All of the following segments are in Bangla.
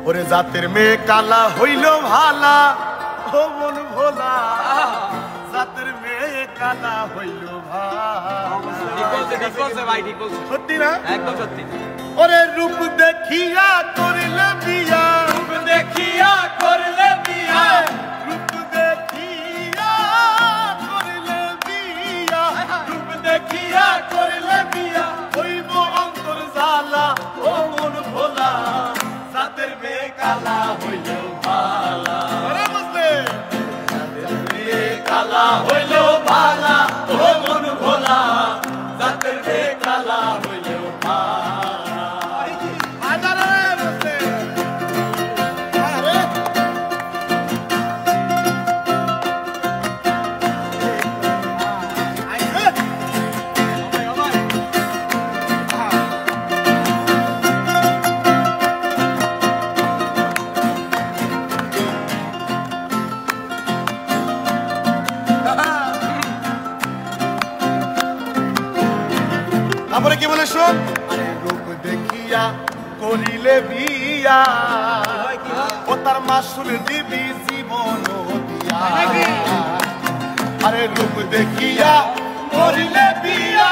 ওরে জাতের মেয়ে কালা হইল ভালা, ও মন ভোলা, জাতের মেয়ে কালা হইল ভালা। সত্যি না? একদম সত্যি। ওরে রূপ দেখিয়া করিলে বিয়া, রূপ দেখিয়া করলে বিয়া, রূপ দেখিয়া করিলে বিয়া, রূপ দেখিয়া করলে বিয়া, হইব অন্তর জ্বালা, ও মন ভোলা, জাতের মেয়ে কালা হইল ভালা। আরে বুঝলে? জাতের মেয়ে কালা হইল ভালা, ও মন ভোলা, জাতের মেয়ে কালা হইল ভালা। আরে বুঝলে? আরে তারপরে কি বলে শোন, আরে রূপ দেখিয়া করিলে বিয়া, ও তার মাসুল দিবি জীবন দিয়া। আরে রূপ দেখিয়া করিলে বিয়া,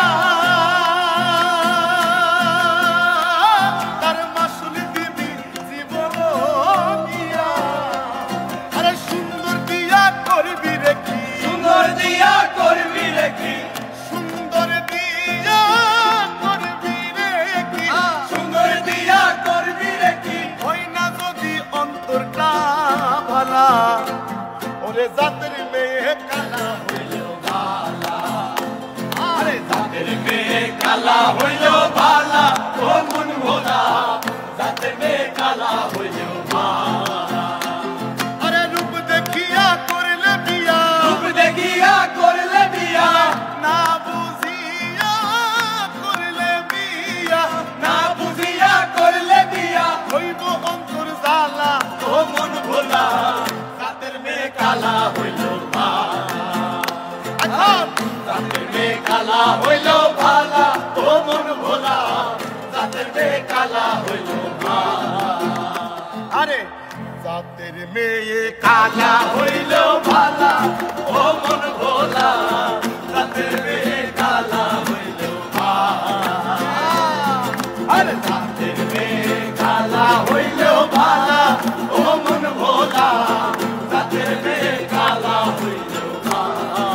তার মাসুল দিবি জীবন দিয়া। আরে সুন্দর দিয়া করবি রে কি, সুন্দর দিয়া করবি রেখি, সুন্দর দিয়া করবি রে কি, সুন্দর দিয়া করবি রেখি, হয় না যদি অন্তরটা ভালা, ওরে জাতের মেয়ে কালা হইল ভালা। আরে জাতের জাতের মেয়ে কালা হইল ভালা, ও মন ভোলা, জাতের মেয়ে কালা হইল ভালা। আরে রূপ দেখিয়া করলে বিয়া, রূপ দেখিয়া করলে বিয়া, না বুঝিয়া করলে বিয়া, না বুঝিয়া করলে বিয়া, হইব অন্তর জ্বালা, ও মন ভোলা, জাতের মেয়ে কালা হইল ভালা। এখন জাতের মেয়ে কালা হইল ভালা, ও মন ভোলা, জাতের মেয়ে কালা হইল ভালা। আরে জাতের মেয়ে কালা হইল ভালা, ও মন ভোলা, জাতের মেয়ে কালা হইল ভালা। আরে জাতের মেয়ে কালা হইল ভালা, ও মন ভোলা, জাতের মেয়ে কালা হইল ভালা।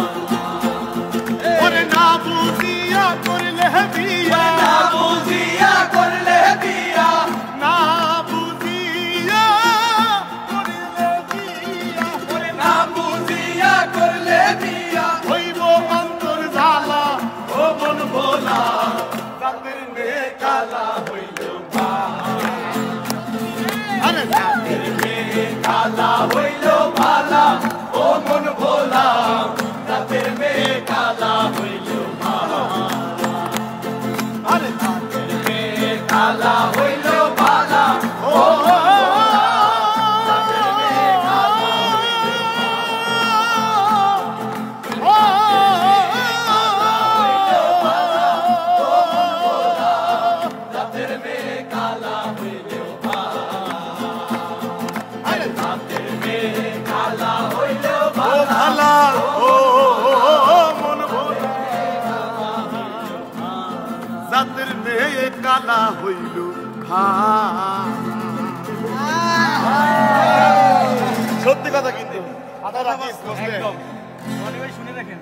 ওরে না বুঝিয়া করলে বিয়া, না বুঝিয়া করলে বিয়া, না বুঝিয়া করলে বিয়া, ওরে না বুঝিয়া করলে বিয়া, হইব অন্তর জ্বালা, ও মন ভোলা, জাতের মেয়ে কালা হইল ভালা। আরে জাতের মেয়ে কালা হইল ভালা, ও মন ভোলা, জাতের মেয়ে কালা হইল ভালা। আরে জাতের মেয়ে কালা হইল ভালা, ও জাতের মেয়ে কালা জাতের মেয়ে কালা হইল ভালা। আরে জাতের মেয়ে কালা হইল ও ভালা, ও মন ভোলা, জাতের মেয়ে কালা হইল সত্যি কথা কিন্তু আদা রাখিস একদম। শুনে রাখেন।